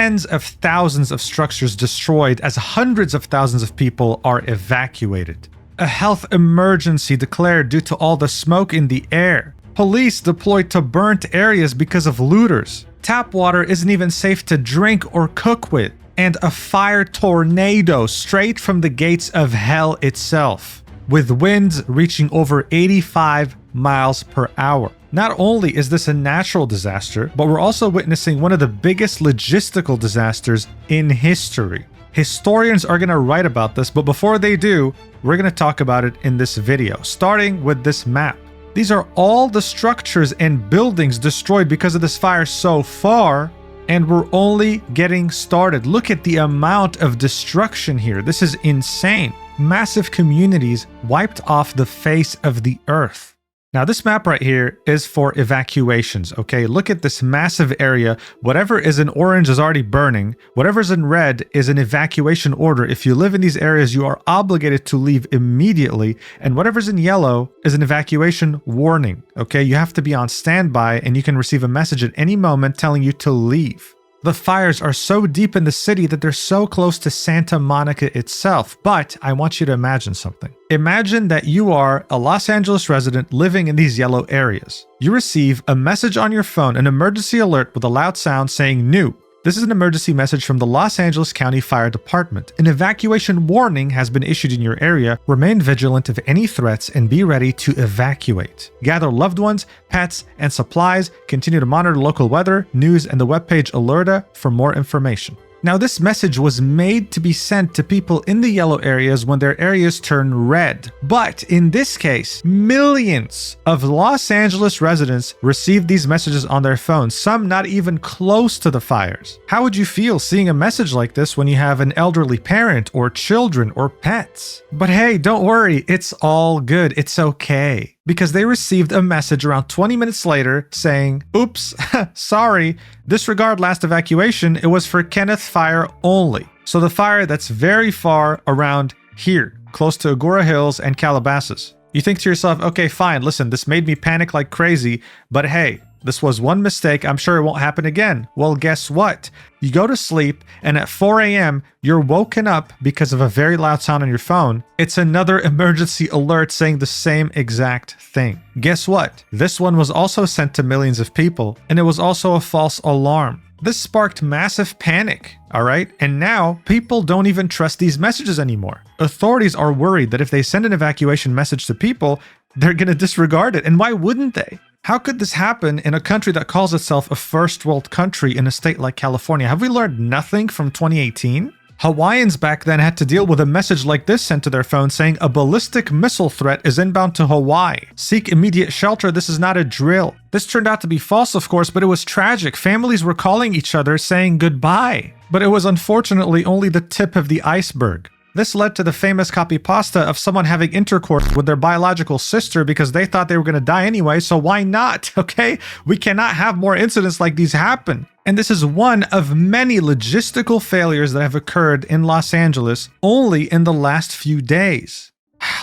tens of thousands of structures destroyed as hundreds of thousands of people are evacuated. A health emergency declared due to all the smoke in the air. Police deployed to burnt areas because of looters. Tap water isn't even safe to drink or cook with. And a fire tornado straight from the gates of hell itself, with winds reaching over 85 miles per hour. Not only is this a natural disaster, but we're also witnessing one of the biggest logistical disasters in history. Historians are going to write about this, but before they do, we're going to talk about it in this video, starting with this map. These are all the structures and buildings destroyed because of this fire so far, and we're only getting started. Look at the amount of destruction here. This is insane. Massive communities wiped off the face of the earth. Now, this map right here is for evacuations, okay? Look at this massive area. Whatever is in orange is already burning. Whatever's in red is an evacuation order. If you live in these areas, you are obligated to leave immediately. And whatever's in yellow is an evacuation warning, okay? You have to be on standby and you can receive a message at any moment telling you to leave. The fires are so deep in the city that they're so close to Santa Monica itself. But I want you to imagine something. Imagine that you are a Los Angeles resident living in these yellow areas. You receive a message on your phone, an emergency alert with a loud sound saying "new." This is an emergency message from the Los Angeles County Fire Department. An evacuation warning has been issued in your area. Remain vigilant of any threats and be ready to evacuate. Gather loved ones, pets, and supplies. Continue to monitor local weather, news, and the webpage Alerta for more information. Now, this message was made to be sent to people in the yellow areas when their areas turn red. But in this case, millions of Los Angeles residents received these messages on their phones, some not even close to the fires. How would you feel seeing a message like this when you have an elderly parent or children or pets? But hey, don't worry, it's all good. It's okay. Because they received a message around 20 minutes later saying, "Oops, sorry, disregard last evacuation. It was for Kenneth Fire only." So the fire that's very far around here, close to Agora Hills and Calabasas. You think to yourself, okay, fine, listen, this made me panic like crazy, but hey, this was one mistake. I'm sure it won't happen again. Well, guess what? You go to sleep and at 4 a.m., you're woken up because of a very loud sound on your phone. It's another emergency alert saying the same exact thing. Guess what? This one was also sent to millions of people, and it was also a false alarm. This sparked massive panic, all right? And now people don't even trust these messages anymore. Authorities are worried that if they send an evacuation message to people, they're going to disregard it. And why wouldn't they? How could this happen in a country that calls itself a first world country in a state like California? Have we learned nothing from 2018? Hawaiians back then had to deal with a message like this sent to their phone saying a ballistic missile threat is inbound to Hawaii. Seek immediate shelter. This is not a drill. This turned out to be false, of course, but it was tragic. Families were calling each other saying goodbye. But it was unfortunately only the tip of the iceberg. This led to the famous copypasta of someone having intercourse with their biological sister because they thought they were going to die anyway, so why not, okay? We cannot have more incidents like these happen. And this is one of many logistical failures that have occurred in Los Angeles only in the last few days.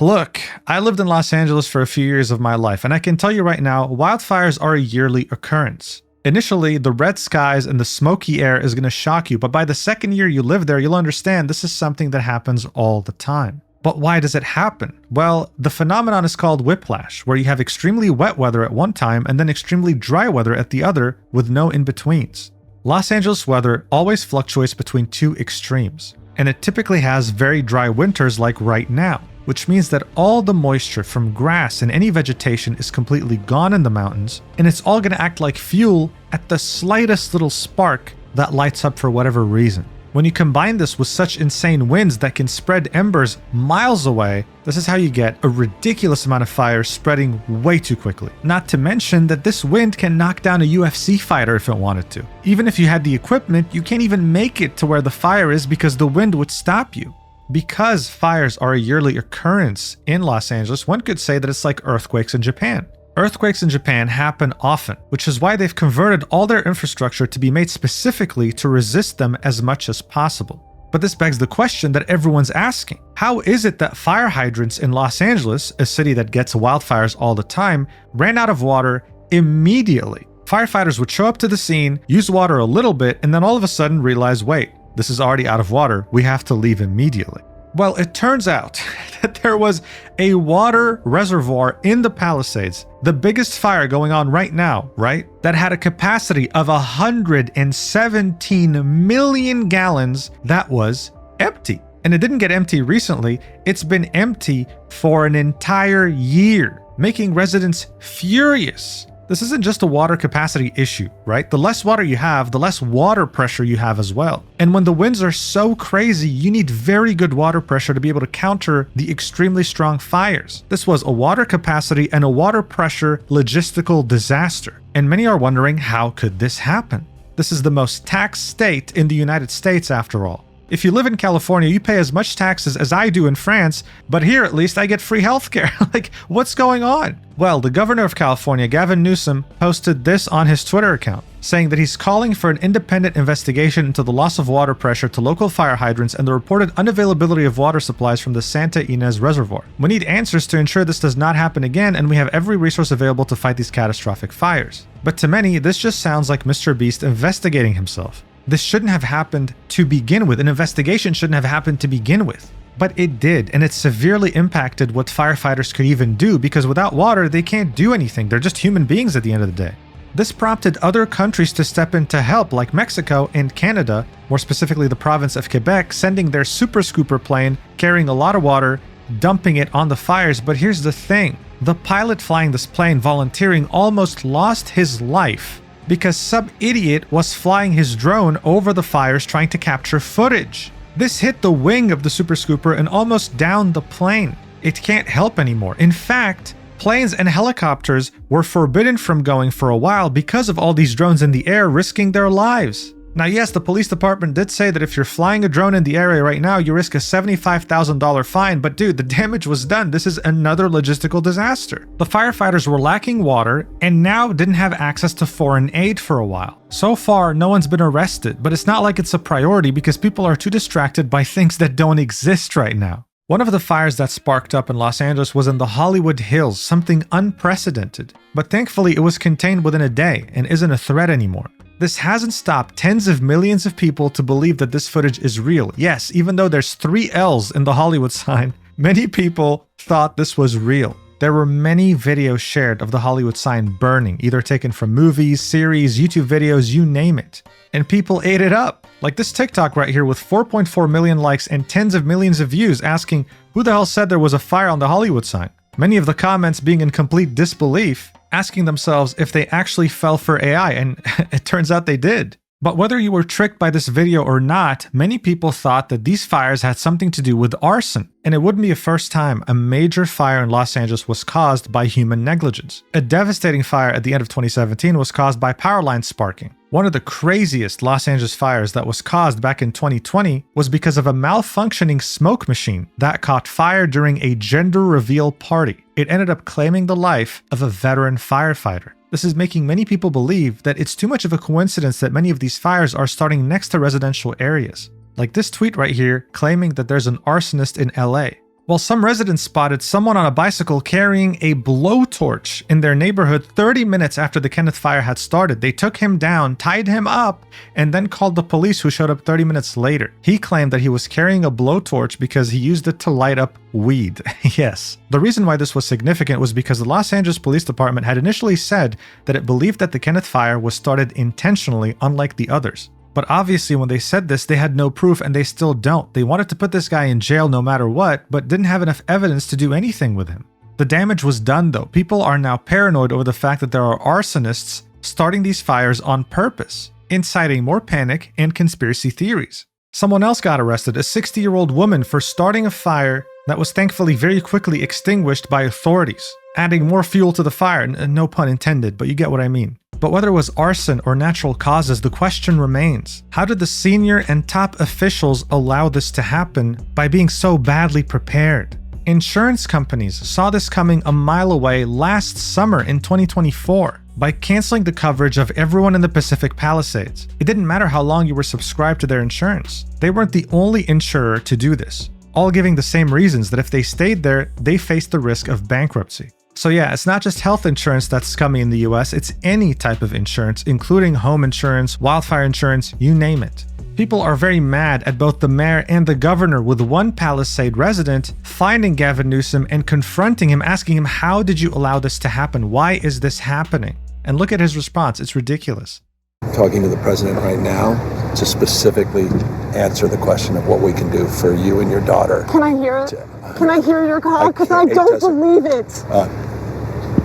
Look, I lived in Los Angeles for a few years of my life, and I can tell you right now, wildfires are a yearly occurrence. Initially, the red skies and the smoky air is going to shock you, but by the second year you live there, you'll understand this is something that happens all the time. But why does it happen? Well, the phenomenon is called whiplash, where you have extremely wet weather at one time and then extremely dry weather at the other with no in-betweens. Los Angeles weather always fluctuates between two extremes, and it typically has very dry winters like right now, which means that all the moisture from grass and any vegetation is completely gone in the mountains, and it's all going to act like fuel at the slightest little spark that lights up for whatever reason. When you combine this with such insane winds that can spread embers miles away, this is how you get a ridiculous amount of fire spreading way too quickly. Not to mention that this wind can knock down a UFC fighter if it wanted to. Even if you had the equipment, you can't even make it to where the fire is because the wind would stop you. Because fires are a yearly occurrence in Los Angeles, one could say that it's like earthquakes in Japan. Earthquakes in Japan happen often, which is why they've converted all their infrastructure to be made specifically to resist them as much as possible. But this begs the question that everyone's asking. How is it that fire hydrants in Los Angeles, a city that gets wildfires all the time, ran out of water immediately? Firefighters would show up to the scene, use water a little bit, and then all of a sudden realize, wait, this is already out of water. We have to leave immediately. Well, it turns out that there was a water reservoir in the Palisades, the biggest fire going on right now, right? That had a capacity of 117 million gallons that was empty. And it didn't get empty recently, it's been empty for an entire year, making residents furious. This isn't just a water capacity issue, right? The less water you have, the less water pressure you have as well. And when the winds are so crazy, you need very good water pressure to be able to counter the extremely strong fires. This was a water capacity and a water pressure logistical disaster. And many are wondering, how could this happen? This is the most taxed state in the United States after all. If you live in California, you pay as much taxes as I do in France, but here at least I get free healthcare. Like, what's going on? Well, the governor of California, Gavin Newsom, posted this on his Twitter account, saying that he's calling for an independent investigation into the loss of water pressure to local fire hydrants and the reported unavailability of water supplies from the Santa Ynez Reservoir. We need answers to ensure this does not happen again, and we have every resource available to fight these catastrophic fires. But to many, this just sounds like Mr. Beast investigating himself. This shouldn't have happened to begin with. An investigation shouldn't have happened to begin with. But it did, and it severely impacted what firefighters could even do, because without water, they can't do anything. They're just human beings at the end of the day. This prompted other countries to step in to help, like Mexico and Canada, more specifically the province of Quebec, sending their super scooper plane, carrying a lot of water, dumping it on the fires. But here's the thing. The pilot flying this plane, volunteering, almost lost his life because some idiot was flying his drone over the fires trying to capture footage. This hit the wing of the Super Scooper and almost downed the plane. It can't help anymore. In fact, planes and helicopters were forbidden from going for a while because of all these drones in the air risking their lives. Now, yes, the police department did say that if you're flying a drone in the area right now, you risk a $75,000 fine, but dude, the damage was done. This is another logistical disaster. The firefighters were lacking water and now didn't have access to foreign aid for a while. So far, no one's been arrested, but it's not like it's a priority because people are too distracted by things that don't exist right now. One of the fires that sparked up in Los Angeles was in the Hollywood Hills, something unprecedented. But thankfully, it was contained within a day and isn't a threat anymore. This hasn't stopped tens of millions of people to believe that this footage is real. Yes, even though there's 3 L's in the Hollywood sign, many people thought this was real. There were many videos shared of the Hollywood sign burning, either taken from movies, series, YouTube videos, you name it. And people ate it up. Like this TikTok right here with 4.4 million likes and tens of millions of views asking who the hell said there was a fire on the Hollywood sign. Many of the comments being in complete disbelief, asking themselves if they actually fell for AI, and it turns out they did. But whether you were tricked by this video or not, many people thought that these fires had something to do with arson. And it wouldn't be the first time a major fire in Los Angeles was caused by human negligence. A devastating fire at the end of 2017 was caused by power lines sparking. One of the craziest Los Angeles fires that was caused back in 2020 was because of a malfunctioning smoke machine that caught fire during a gender reveal party. It ended up claiming the life of a veteran firefighter. This is making many people believe that it's too much of a coincidence that many of these fires are starting next to residential areas. Like this tweet right here claiming that there's an arsonist in LA. Well, some residents spotted someone on a bicycle carrying a blowtorch in their neighborhood 30 minutes after the Kenneth fire had started. They took him down, tied him up, and then called the police, who showed up 30 minutes later. He claimed that he was carrying a blowtorch because he used it to light up weed. Yes. The reason why this was significant was because the Los Angeles Police Department had initially said that it believed that the Kenneth fire was started intentionally, unlike the others. But obviously when they said this, they had no proof, and they still don't. They wanted to put this guy in jail no matter what, but didn't have enough evidence to do anything with him. The damage was done though. People are now paranoid over the fact that there are arsonists starting these fires on purpose, inciting more panic and conspiracy theories. Someone else got arrested, a 60-year-old woman, for starting a fire that was thankfully very quickly extinguished by authorities, adding more fuel to the fire. No pun intended, but you get what I mean. But whether it was arson or natural causes, the question remains. How did the senior and top officials allow this to happen by being so badly prepared? Insurance companies saw this coming a mile away last summer in 2024 by canceling the coverage of everyone in the Pacific Palisades. It didn't matter how long you were subscribed to their insurance. They weren't the only insurer to do this, all giving the same reasons that if they stayed there, they faced the risk of bankruptcy. So yeah, it's not just health insurance that's scummy in the US, it's any type of insurance, including home insurance, wildfire insurance, you name it. People are very mad at both the mayor and the governor, with one Palisade resident finding Gavin Newsom and confronting him, asking him, how did you allow this to happen? Why is this happening? And look at his response. It's ridiculous. I'm talking to the president right now to specifically answer the question of what we can do for you and your daughter. Can I hear it? Can I hear your call? Because I don't believe it.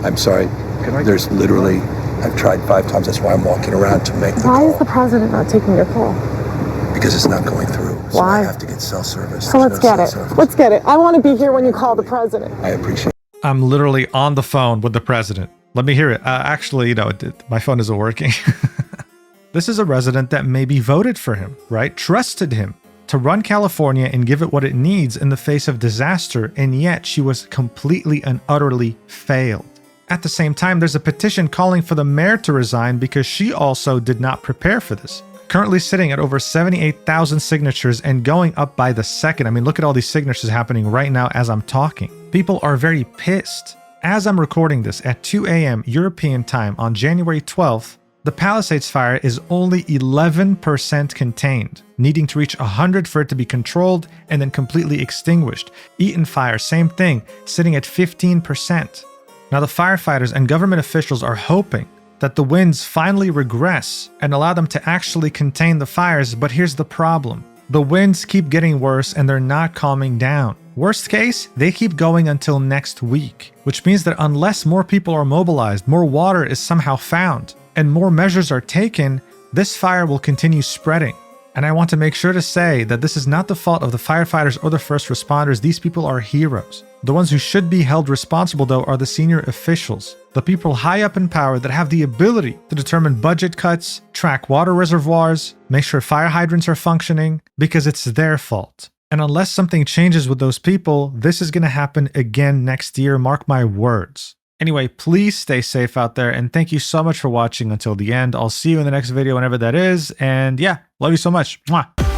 I'm sorry. There's literally, I've tried 5 times. That's why I'm walking around to make the call. Why is the president not taking your call? Because it's not going through. So why? I have to get cell service. So let's get it. Let's get it. I want to be here when you call the president. I appreciate it. I'm literally on the phone with the president. Let me hear it. Actually, my phone isn't working. This is a resident that maybe voted for him, right? Trusted him to run California and give it what it needs in the face of disaster, and yet she was completely and utterly failed. At the same time, there's a petition calling for the mayor to resign because she also did not prepare for this. Currently sitting at over 78,000 signatures and going up by the second. I mean, look at all these signatures happening right now as I'm talking. People are very pissed. As I'm recording this at 2 a.m. European time on January 12th, the Palisades fire is only 11% contained, needing to reach 100 for it to be controlled and then completely extinguished. Eaton fire, same thing, sitting at 15%. Now the firefighters and government officials are hoping that the winds finally regress and allow them to actually contain the fires, but here's the problem. The winds keep getting worse and they're not calming down. Worst case, they keep going until next week, which means that unless more people are mobilized, more water is somehow found, and more measures are taken, this fire will continue spreading. And I want to make sure to say that this is not the fault of the firefighters or the first responders. These people are heroes. The ones who should be held responsible, though, are the senior officials, the people high up in power that have the ability to determine budget cuts, track water reservoirs, make sure fire hydrants are functioning, because it's their fault. And unless something changes with those people, this is going to happen again next year, mark my words. Anyway, please stay safe out there, and thank you so much for watching until the end. I'll see you in the next video whenever that is, and yeah, love you so much. Mwah.